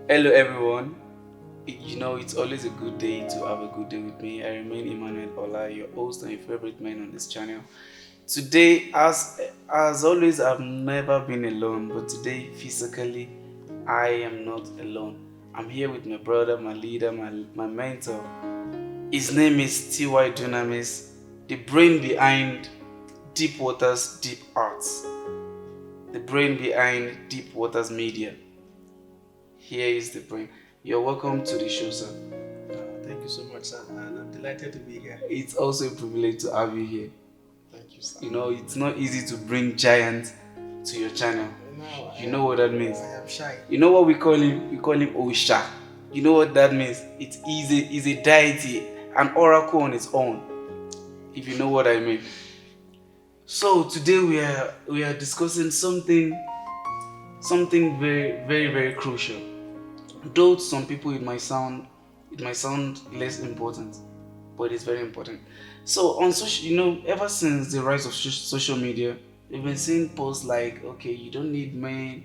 Hello everyone. It's always a good day to have a good day with me. I remain Emmanuel Ola, your host and your favorite man on this channel. Today, as always, I've never been alone, but today, physically, I am not alone. I'm here with my brother, my leader, my mentor. His name is Ty Dunamis, the brain behind Deep Waters Deep Arts, the brain behind Deep Waters Media. Here is the brain. You're welcome to the show, sir. Thank you so much, sir, and I'm delighted to be here. It's also a privilege to have you here. Thank you, sir. It's not easy to bring giants to your channel. You know what that means? I am shy. You know what we call him? We call him Osha. You know what that means? It's easy, is a deity, an oracle on its own. If you know what I mean. So today we are discussing something very very very crucial. Though to some people it might sound less important, but it's very important. So on social, ever since the rise of social media, we've been seeing posts like, okay, you don't need men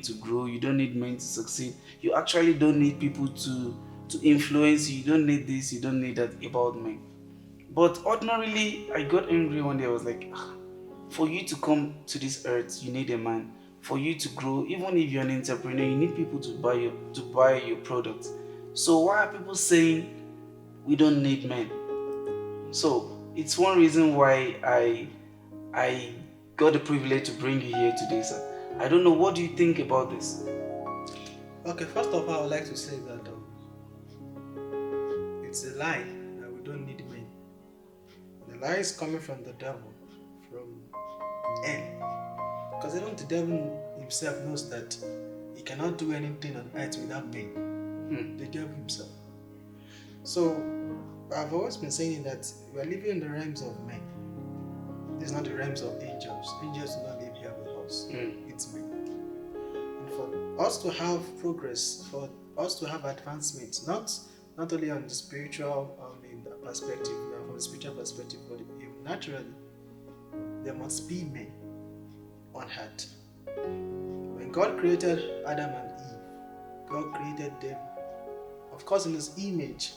to grow, you don't need men to succeed, you actually don't need people to influence you, you don't need this, you don't need that about men. But ordinarily, I got angry one day. I was like, for you to come to this earth, you need a man. For you to grow, even if you're an entrepreneur, you need people to buy your product. So why are people saying we don't need men? So it's one reason why I got the privilege to bring you here today, sir. I don't know, what do you think about this? Okay, first of all, I would like to say that it's a lie that we don't need men. The lie is coming from the devil, from hell. Because even the devil himself knows that he cannot do anything on earth without men. The devil himself. So, I've always been saying that we are living in the realms of men. This is not the realms of angels. Angels do not live here with us. It's men. And for us to have progress, for us to have advancement, not only on the spiritual perspective, from the spiritual perspective, but even naturally, there must be men on earth. When God created Adam and Eve, God created them, of course, in His image,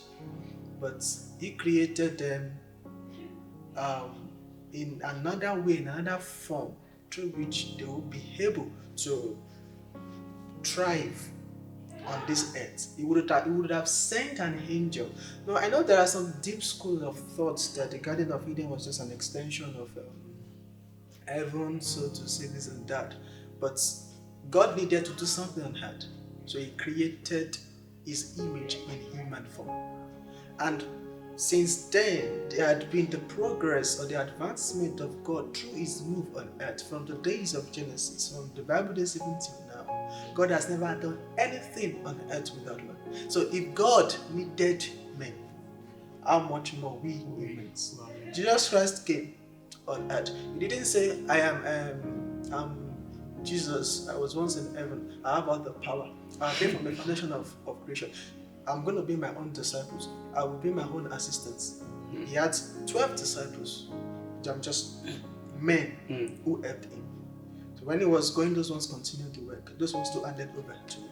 but He created them in another way, in another form, through which they will be able to thrive on this earth. He would have sent an angel. Now, I know there are some deep school of thoughts that the Garden of Eden was just an extension of heaven, so to say, this and that. But God needed to do something on earth, so He created His image in human form. And since then, there had been the progress or the advancement of God through His move on earth from the days of Genesis, from the Bible days even till now. God has never done anything on earth without man. So if God needed men, how much more we humans? Jesus Christ came on earth. He didn't say, I'm Jesus, I was once in heaven, I have all the power. I came from the foundation of creation. I'm going to be my own disciples. I will be my own assistants. He had 12 disciples. I'm just men who helped him. So when he was going, those ones continued the work. Those ones still handed over to him.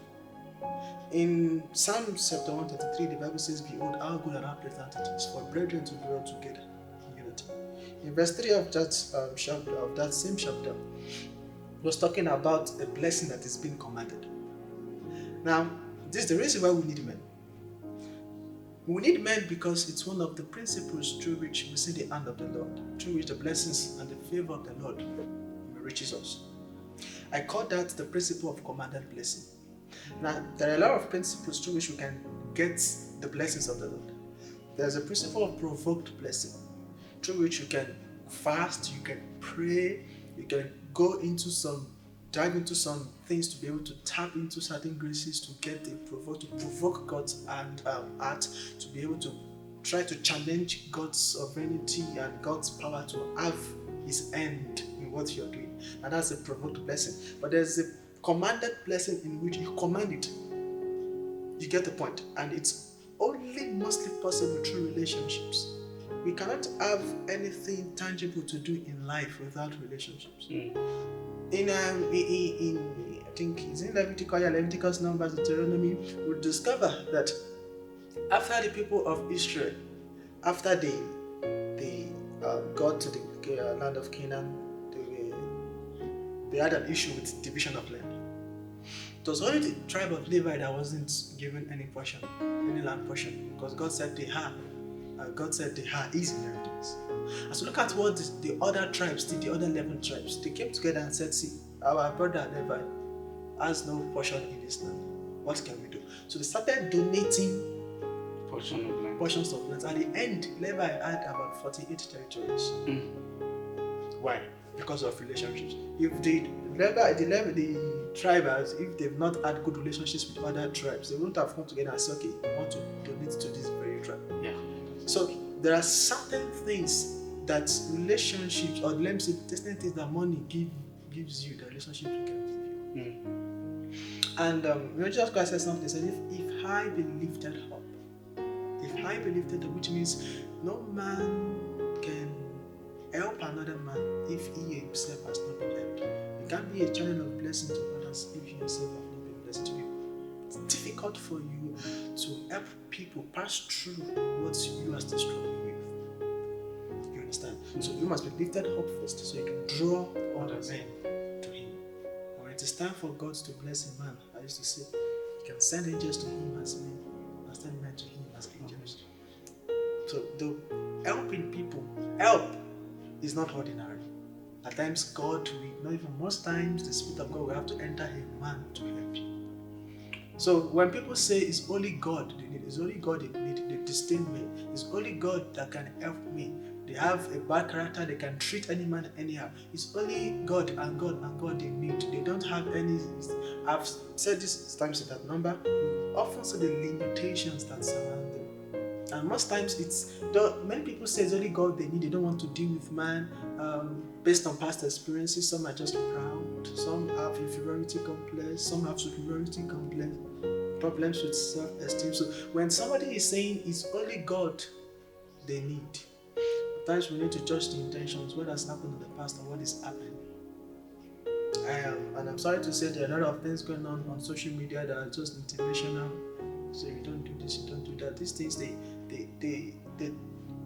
In Psalm chapter 133, the Bible says, behold, how good and how pleasant it is for brethren to dwell together in unity. In verse 3 of that chapter, of that same chapter, it was talking about a blessing that is being commanded. Now, this is the reason why we need men. We need men because it's one of the principles through which we see the hand of the Lord, through which the blessings and the favor of the Lord reaches us. I call that the principle of commanded blessing. Now, there are a lot of principles through which we can get the blessings of the Lord. There's a principle of provoked blessing, through which you can fast, you can pray, you can dive into some things to be able to tap into certain graces to provoke God's heart, to be able to try to challenge God's sovereignty and God's power to have His end in what you're doing. And that's a provoked blessing. But there's a commanded blessing in which you command it. You get the point. And it's only mostly possible through relationships. We cannot have anything tangible to do in life without relationships. In think it's in Leviticus, Numbers, Deuteronomy, we'll discover that after the people of Israel, after they got to the land of Canaan, they had an issue with division of land. It was only the tribe of Levi that wasn't given any portion, any land portion, because God said they have. God said they have his inheritance. As we look at what the other tribes did, the other 11 tribes, they came together and said, see, our brother Levi has no portion in this land. What can we do? So they started donating portions of land. At the end, Levi had about 48 territories. Why? Because of relationships. If the tribes, if they've not had good relationships with other tribes, they wouldn't have come together and said, okay, we want to donate to this very tribe. Yeah. So there are certain things that relationships, or let me say, certain things that money gives you, the relationship can give you. And Jesus Christ said something. He said, if I be lifted up, which means no man can help another man if he himself has not been helped. You can't be a channel of blessing to others if you yourself have not been blessed to you. It's difficult for you to help people pass through what you are still struggling with. You understand? So you must be lifted up first so you can draw other men to him. When it is time for God to bless a man, I used to say, you can send angels to him as men, and send men to him as angels. So the helping people, help is not ordinary. At times God will, not even most times, the Spirit of God will have to enter a man to help you. So when people say it's only God they need, it's only God they need, they disdain me. It's only God that can help me. They have a bad character, they can treat any man anyhow. It's only God and God and God they need. They don't have any. I've said this times in that number. Often see the limitations that surround them. And most times many people say it's only God they need. They don't want to deal with man based on past experiences. Some are just proud. Some have inferiority complex. Some have superiority complex. Problems with self-esteem. So when somebody is saying it's only God they need, at times we need to judge the intentions, what has happened in the past and what is happening. And I'm sorry to say there are a lot of things going on social media that are just motivational. So you don't do this, you don't do that. These things, they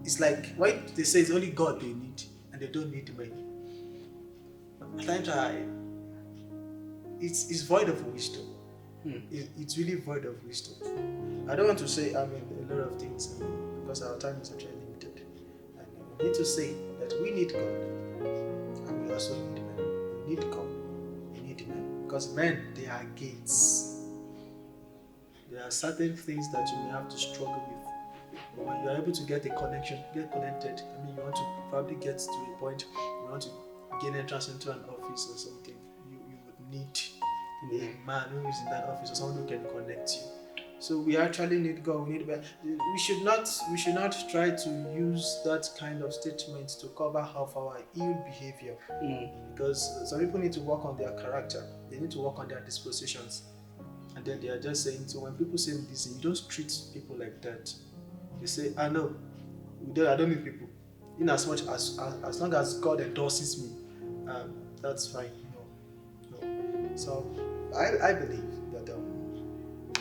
it's like why they say it's only God they need and they don't need men. At times it's void of wisdom. It's really void of wisdom. I don't want to say a lot of things because our time is actually limited. And we need to say that we need God and we also need men. We need God, we need men. Because men, they are gates. There are certain things that you may have to struggle with. But when you are able to get a connection, get connected, you want to probably get to a point, you want to gain entrance into an office or something, you would need a man who is in that office or someone who can connect you. So we actually need God. We should not try to use that kind of statement to cover half our ill behavior. Because some people need to work on their character. They need to work on their dispositions. And then they are just saying, so when people say this, you don't treat people like that. They say, no, I don't need people. In as much as long as God endorses me, that's fine. No. So I believe that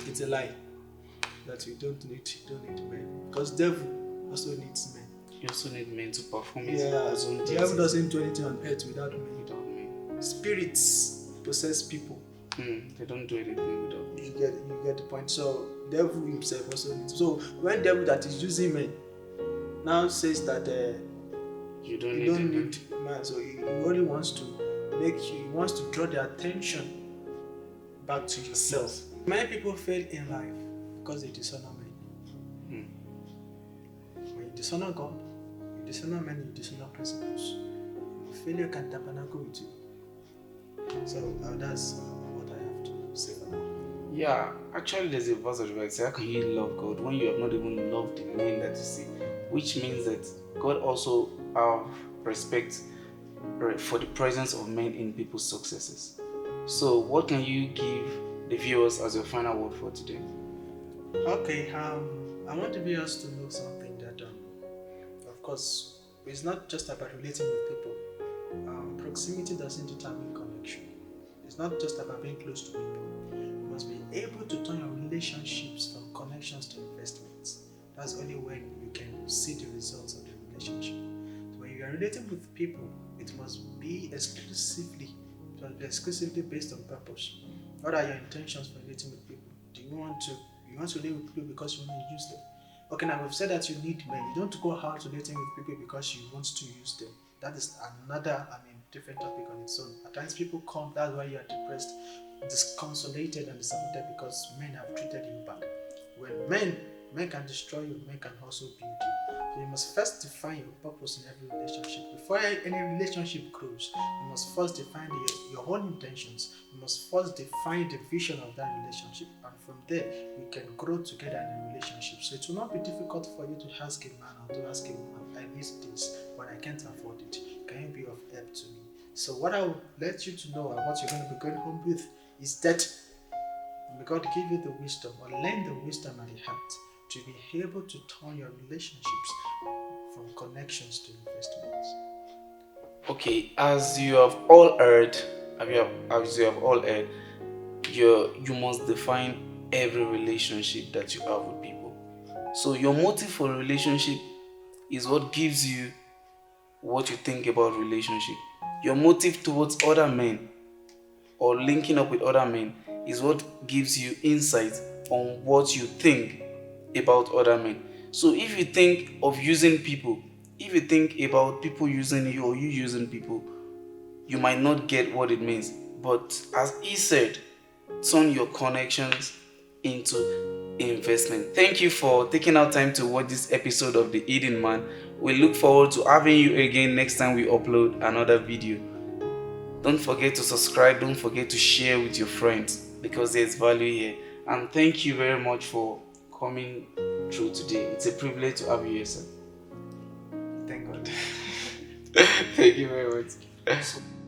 it's a lie that we don't need men, because devil also needs men. You also need men to perform his own duties. The devil doesn't do anything on earth without men. Spirits possess people. They don't do anything without me. You get the point. So devil himself also needs. So when devil that is using men now says that you don't need man, so he only wants to draw the attention back to yourself. Yes. Many people fail in life because they dishonor men. When you dishonor God, you dishonor men, you dishonor principles. Failure can tabernacle with you. So that's what I have to say for now. Yeah, actually there's a verse of it. How can you love God when you have not even loved the men that you see? Which means that God also have respect for the presence of men in people's successes. So what can you give the viewers as your final word for today? Okay, I want the viewers to know something that, of course, it's not just about relating with people. Proximity doesn't determine connection. It's not just about being close to people. You must be able to turn your relationships from connections to investments. That's only when you can see the results of the relationship. So when you are relating with people, it must be exclusively based on purpose. What are your intentions for relating with people? Do you want to live with people because you want to use them? Okay, now we've said that you need men. You don't go out relating with people because you want to use them. That is another, different topic on its own. At times people come, that's why you are depressed, disconsolated and disappointed because men have treated you bad. When men can destroy you, men can also build you. So you must first define your purpose in every relationship. Before any relationship grows, you must first define your own intentions. You must first define the vision of that relationship, and from there we can grow together in a relationship. So it will not be difficult for you to ask a man or to ask a woman, I need this, but I can't afford it. Can you be of help to me? So what I will let you to know and what you're going to be going home with is that may God give you the wisdom, or learn the wisdom and the heart to be able to turn your relationships from connections to investments. Okay, as you have all heard, you must define every relationship that you have with people. So your motive for a relationship is what gives you what you think about relationship. Your motive towards other men or linking up with other men is what gives you insight on what you think about other men. So if you think of using people, if you think about people using you or you using people, you might not get what it means. But as he said, turn your connections into investment. Thank you for taking out time to watch this episode of The Hidden Man. We look forward to having you again next time we upload another video. Don't forget to subscribe, don't forget to share with your friends because there's value here. And thank you very much for coming through today. It's a privilege to have you here, sir. Thank God. Thank you very much.